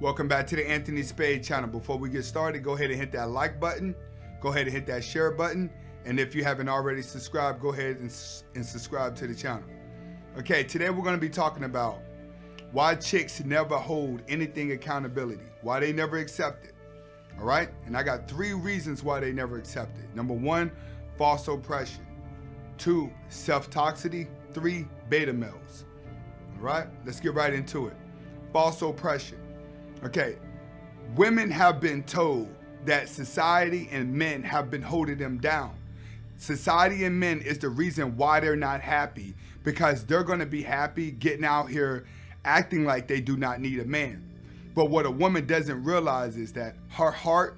Welcome back to the Anthony Spade channel. Before we get started, go ahead and hit that like button. Go ahead and hit that share button. And if you haven't already subscribed, go ahead and subscribe to the channel. Okay, today we're going to be talking about why chicks never hold anything accountability, why they never accept it. All right? And I got 3 reasons why they never accept it. Number 1, false oppression. 2, self-toxicity. 3, beta males. All right? Let's get right into it. False oppression. Okay, women have been told that society and men have been holding them down. Society and men is the reason why they're not happy, because they're going to be happy getting out here acting like they do not need a man. But what a woman doesn't realize is that her heart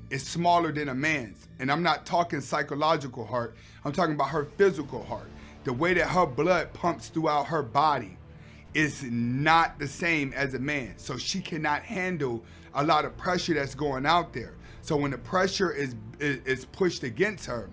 is smaller than a man's. And I'm not talking psychological heart. I'm talking about her physical heart. The way that her blood pumps throughout her body is not the same as a man. So she cannot handle a lot of pressure that's going out there. So when the pressure is pushed against her,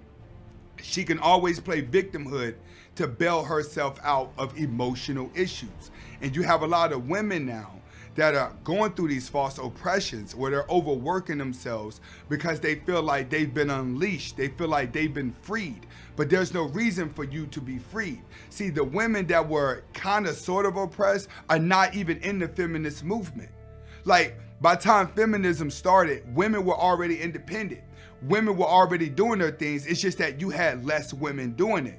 she can always play victimhood to bail herself out of emotional issues. And you have a lot of women now that are going through these false oppressions where they're overworking themselves because they feel like they've been unleashed. They feel like they've been freed, but there's no reason for you to be freed. See, the women that were kind of sort of oppressed are not even in the feminist movement. Like, by the time feminism started, women were already independent. Women were already doing their things. It's just that you had less women doing it.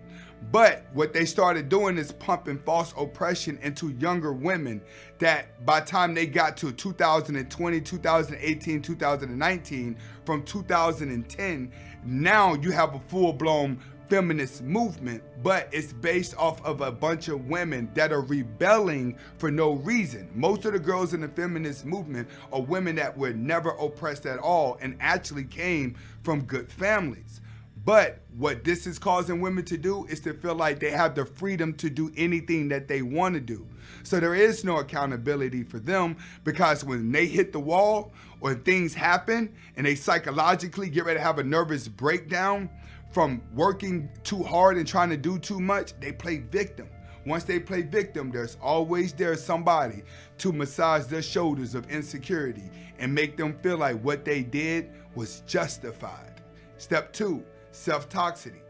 But what they started doing is pumping false oppression into younger women that by the time they got to 2020, 2018, 2019, from 2010, now you have a full-blown feminist movement, but it's based off of a bunch of women that are rebelling for no reason. Most of the girls in the feminist movement are women that were never oppressed at all and actually came from good families. But what this is causing women to do is to feel like they have the freedom to do anything that they want to do. So there is no accountability for them, because when they hit the wall or things happen and they psychologically get ready to have a nervous breakdown from working too hard and trying to do too much, they play victim. Once they play victim, there's always somebody to massage their shoulders of insecurity and make them feel like what they did was justified. Step 2. Self-toxicity.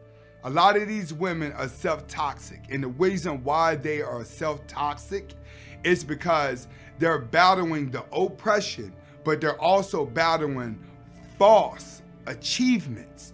A lot of these women are self-toxic, and the reason why they are self-toxic is because they're battling the oppression, but they're also battling false achievements.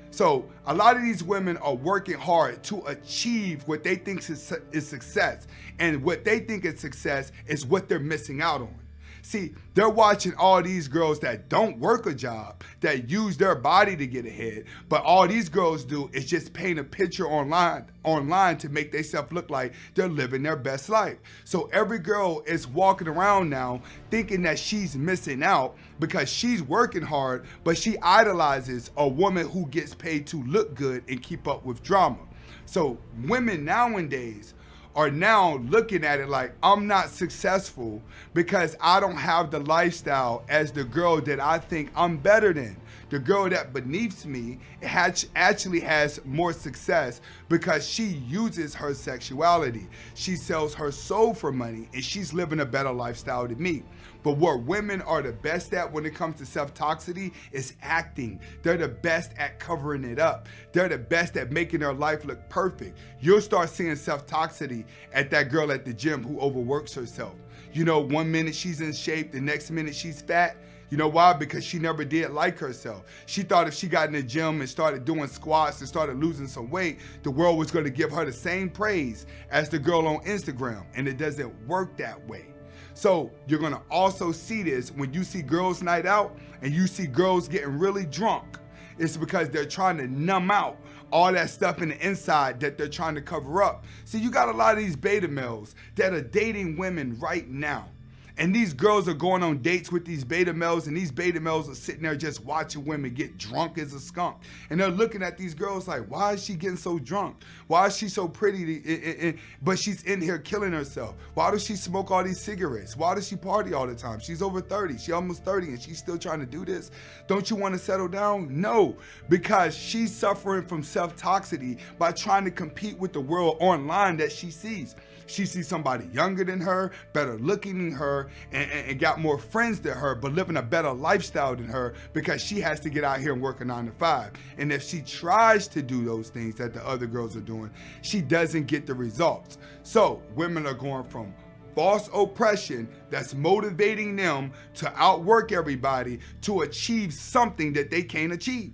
So a lot of these women are working hard to achieve what they think is success, and what they think is success is what they're missing out on. See, they're watching all these girls that don't work a job, that use their body to get ahead, but all these girls do is just paint a picture online to make themselves look like they're living their best life. So every girl is walking around now thinking that she's missing out because she's working hard, but she idolizes a woman who gets paid to look good and keep up with drama. So women nowadays are now looking at it like, I'm not successful because I don't have the lifestyle as the girl that I think I'm better than. The girl that beneath me actually has more success because she uses her sexuality. She sells her soul for money, and she's living a better lifestyle than me. But what women are the best at when it comes to self-toxicity is acting. They're the best at covering it up. They're the best at making their life look perfect. You'll start seeing self-toxicity at that girl at the gym who overworks herself. You know, one minute she's in shape, the next minute she's fat. You know why? Because she never did like herself. She thought if she got in the gym and started doing squats and started losing some weight, the world was going to give her the same praise as the girl on Instagram. And it doesn't work that way. So you're going to also see this when you see girls' night out and you see girls getting really drunk. It's because they're trying to numb out all that stuff in the inside that they're trying to cover up. See, you got a lot of these beta males that are dating women right now. And these girls are going on dates with these beta males, and these beta males are sitting there just watching women get drunk as a skunk. And they're looking at these girls like, why is she getting so drunk? Why is she so pretty, but she's in here killing herself? Why does she smoke all these cigarettes? Why does she party all the time? She's over 30, she's almost 30, and she's still trying to do this. Don't you want to settle down? No, because she's suffering from self-toxicity by trying to compete with the world online that she sees. She sees somebody younger than her, better looking than her, and got more friends than her, but living a better lifestyle than her because she has to get out here and work a 9 to 5. And if she tries to do those things that the other girls are doing, she doesn't get the results. So women are going from false oppression that's motivating them to outwork everybody to achieve something that they can't achieve.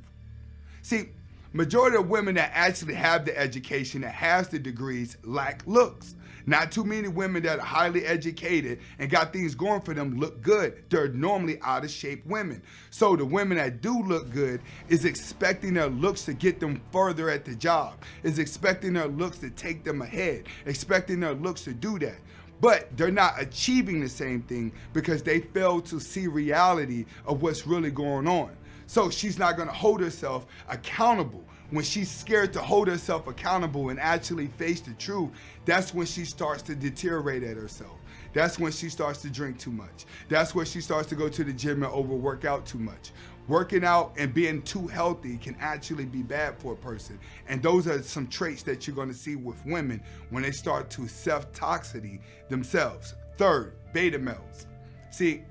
See, majority of women that actually have the education, that has the degrees, lack looks. Not too many women that are highly educated and got things going for them look good. They're normally out of shape women. So the women that do look good is expecting their looks to get them further at the job, is expecting their looks to take them ahead, expecting their looks to do that. But they're not achieving the same thing because they fail to see reality of what's really going on. So she's not going to hold herself accountable. When she's scared to hold herself accountable and actually face the truth, that's when she starts to deteriorate at herself. That's when she starts to drink too much. That's when she starts to go to the gym and overwork out too much. Working out and being too healthy can actually be bad for a person. And those are some traits that you're going to see with women when they start to self-toxicity themselves. Third, beta males. See,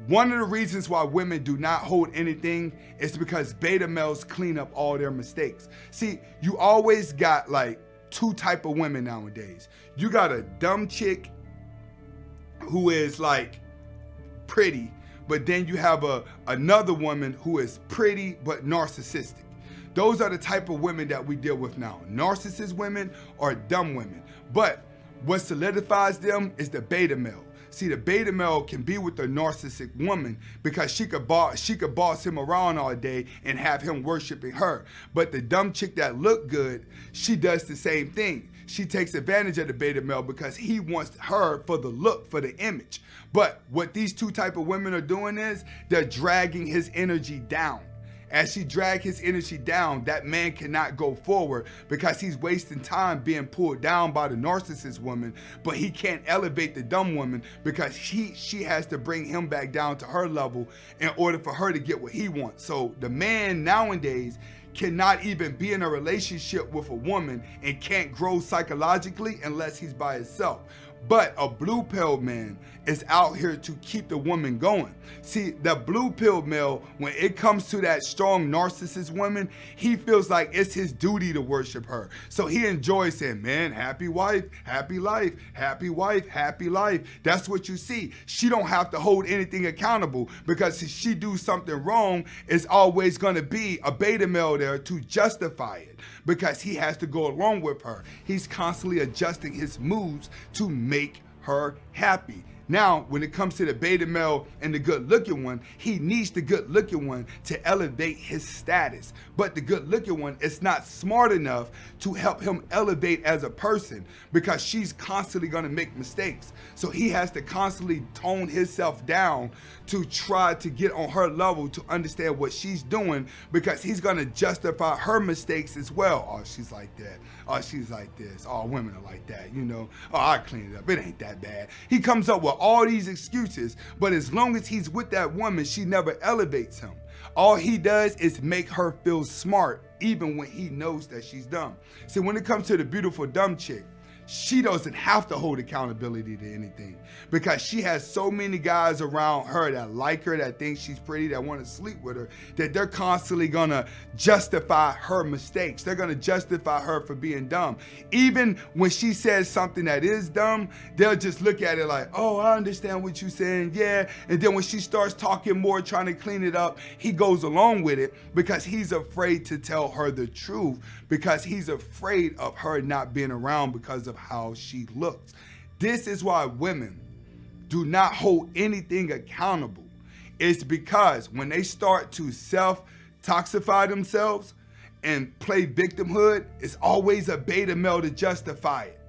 one of the reasons why women do not hold anything is because beta males clean up all their mistakes. See, you always got like two type of women nowadays. You got a dumb chick who is like pretty, but then you have another woman who is pretty but narcissistic. Those are the type of women that we deal with now. Narcissist women or dumb women. But what solidifies them is the beta male. See, the beta male can be with a narcissistic woman because she could boss him around all day and have him worshiping her. But the dumb chick that look good, she does the same thing. She takes advantage of the beta male because he wants her for the look, for the image. But what these two type of women are doing is they're dragging his energy down. As she drags his energy down, that man cannot go forward because he's wasting time being pulled down by the narcissist woman, but he can't elevate the dumb woman because she has to bring him back down to her level in order for her to get what he wants. So the man nowadays cannot even be in a relationship with a woman and can't grow psychologically unless he's by himself. But a blue pill man is out here to keep the woman going. See, the blue pill male, when it comes to that strong narcissist woman, he feels like it's his duty to worship her. So he enjoys saying, man, happy wife, happy life, happy wife, happy life. That's what you see. She don't have to hold anything accountable because if she do something wrong, it's always going to be a beta male there to justify it because he has to go along with her. He's constantly adjusting his moves to make her happy. Now, when it comes to the beta male and the good-looking one, he needs the good-looking one to elevate his status. But the good-looking one is not smart enough to help him elevate as a person because she's constantly going to make mistakes. So he has to constantly tone himself down to try to get on her level to understand what she's doing because he's going to justify her mistakes as well. Oh, she's like that. Oh, she's like this. Oh, women are like that, you know. Oh, I clean it up. It ain't that bad. He comes up with all these excuses, but as long as he's with that woman, she never elevates him. All he does is make her feel smart, even when he knows that she's dumb. See, when it comes to the beautiful dumb chick, she doesn't have to hold accountability to anything because she has so many guys around her that like her, that think she's pretty, that want to sleep with her, that they're constantly going to justify her mistakes. They're going to justify her for being dumb. Even when she says something that is dumb, they'll just look at it like, oh, I understand what you're saying, yeah. And then when she starts talking more, trying to clean it up, he goes along with it because he's afraid to tell her the truth because he's afraid of her not being around because of how she looks. This is why women do not hold anything accountable. It's because when they start to self-toxify themselves and play victimhood, it's always a beta male to justify it.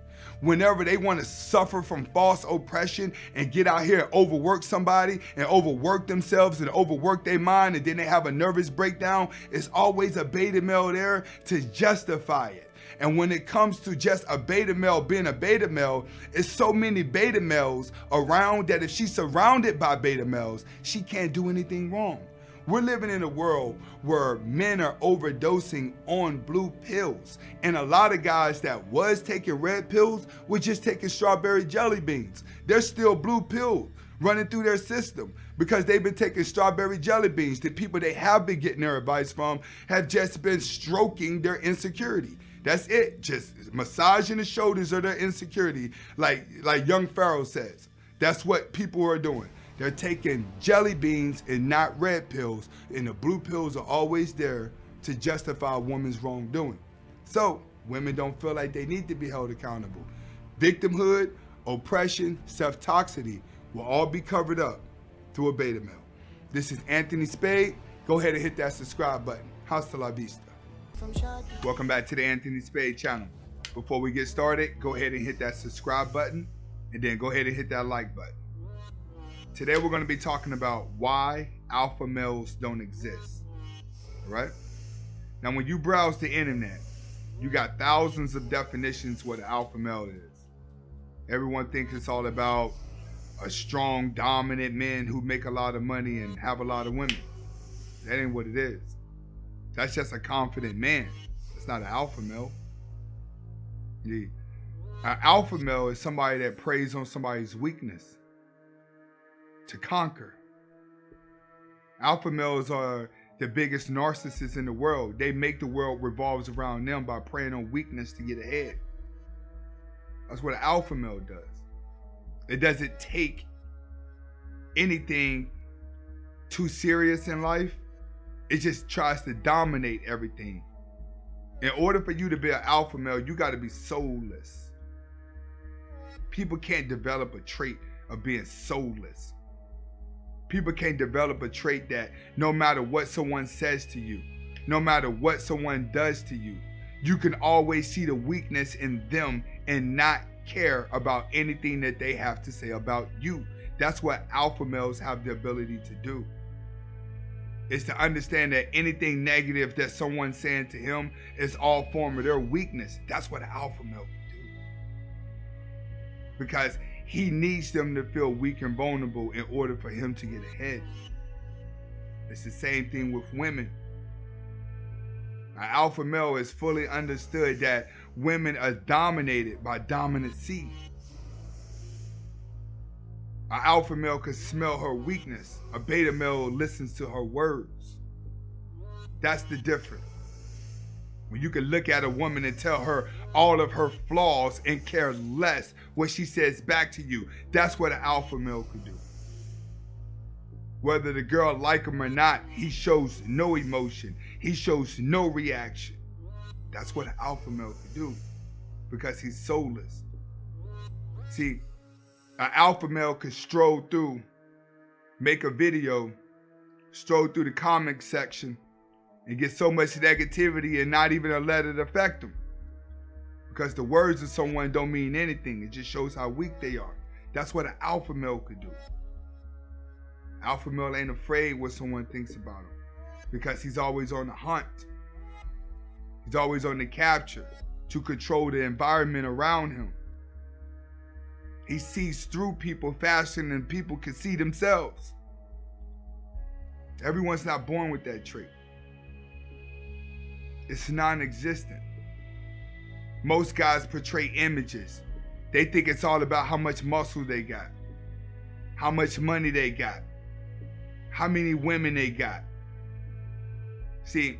Whenever they want to suffer from false oppression and get out here and overwork somebody and overwork themselves and overwork their mind and then they have a nervous breakdown, it's always a beta male there to justify it. And when it comes to just a beta male being a beta male, it's so many beta males around that if she's surrounded by beta males, she can't do anything wrong. We're living in a world where men are overdosing on blue pills. And a lot of guys that was taking red pills were just taking strawberry jelly beans. They're still blue pills running through their system because they've been taking strawberry jelly beans. The people they have been getting their advice from have just been stroking their insecurity. That's it, just massaging the shoulders of their insecurity, like young Pharaoh says. That's what people are doing. They're taking jelly beans and not red pills, and the blue pills are always there to justify a woman's wrongdoing. So women don't feel like they need to be held accountable. Victimhood, oppression, self-toxicity will all be covered up through a beta male. This is Anthony Spade. Go ahead and hit that subscribe button. Hasta la vista. Welcome back to the Anthony Spade channel. Before we get started, go ahead and hit that subscribe button, and then go ahead and hit that like button. Today we're going to be talking about why alpha males don't exist. All right? Now when you browse the internet, you got thousands of definitions what an alpha male is. Everyone thinks it's all about a strong, dominant man who make a lot of money and have a lot of women. That ain't what it is. That's just a confident man. It's not an alpha male. An alpha male is somebody that preys on somebody's weakness to conquer. Alpha males are the biggest narcissists in the world. They make the world revolves around them by preying on weakness to get ahead. That's what an alpha male does. It doesn't take anything too serious in life. It just tries to dominate everything. In order for you to be an alpha male, you got to be soulless. People can't develop a trait of being soulless. People can't develop a trait that no matter what someone says to you, no matter what someone does to you, you can always see the weakness in them and not care about anything that they have to say about you. That's what alpha males have the ability to do. Is to understand that anything negative that someone's saying to him is all form of their weakness. That's what an alpha male can do. Because he needs them to feel weak and vulnerable in order for him to get ahead. It's the same thing with women. An alpha male is fully understood that women are dominated by dominancy. An alpha male can smell her weakness. A beta male listens to her words. That's the difference. When you can look at a woman and tell her all of her flaws and care less what she says back to you, that's what an alpha male can do. Whether the girl like him or not, he shows no emotion. He shows no reaction. That's what an alpha male can do because he's soulless. See, an alpha male could stroll through, make a video, stroll through the comment section, and get so much negativity and not even let it affect them. Because the words of someone don't mean anything. It just shows how weak they are. That's what an alpha male could do. Alpha male ain't afraid what someone thinks about him because he's always on the hunt. He's always on the capture to control the environment around him. He sees through people faster than people can see themselves. Everyone's not born with that trait. It's non-existent. Most guys portray images. They think it's all about how much muscle they got, how much money they got, how many women they got. See,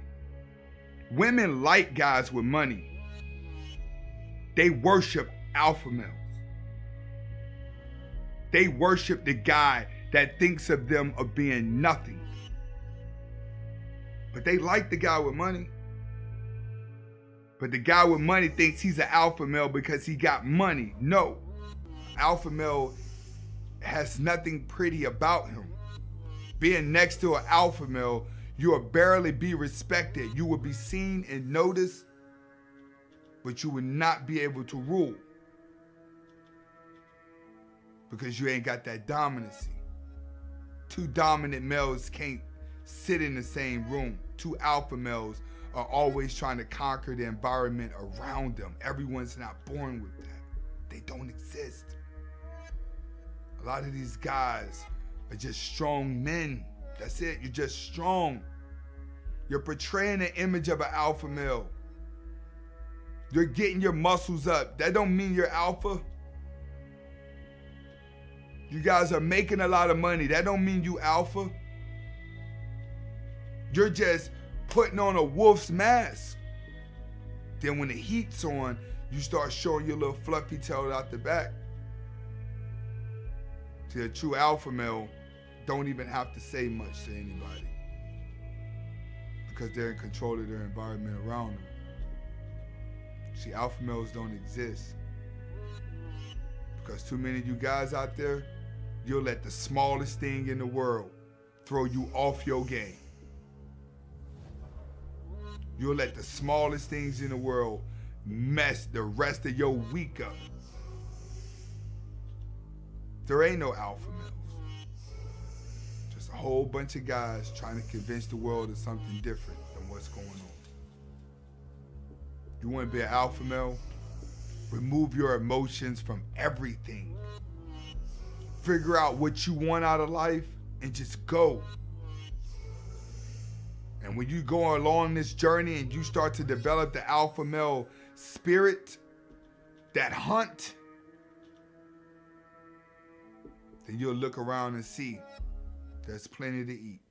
women like guys with money. They worship alpha males. They worship the guy that thinks of them of being nothing. But they like the guy with money. But the guy with money thinks he's an alpha male because he got money. No. Alpha male has nothing pretty about him. Being next to an alpha male, you will barely be respected. You will be seen and noticed, but you will not be able to rule. Because you ain't got that dominancy. Two dominant males can't sit in the same room. Two alpha males are always trying to conquer the environment around them. Everyone's not born with that. They don't exist. A lot of these guys are just strong men. That's it. You're just strong. You're portraying the image of an alpha male. You're getting your muscles up. That don't mean you're alpha. You guys are making a lot of money. That don't mean you alpha. You're just putting on a wolf's mask. Then when the heat's on, you start showing your little fluffy tail out the back. See, a true alpha male don't even have to say much to anybody because they're in control of their environment around them. See, alpha males don't exist because too many of you guys out there, you'll let the smallest thing in the world throw you off your game. You'll let the smallest things in the world mess the rest of your week up. There ain't no alpha males. Just a whole bunch of guys trying to convince the world of something different than what's going on. You want to be an alpha male? Remove your emotions from everything. Figure out what you want out of life and just go. And when you go along this journey and you start to develop the alpha male spirit, that hunt, then you'll look around and see there's plenty to eat.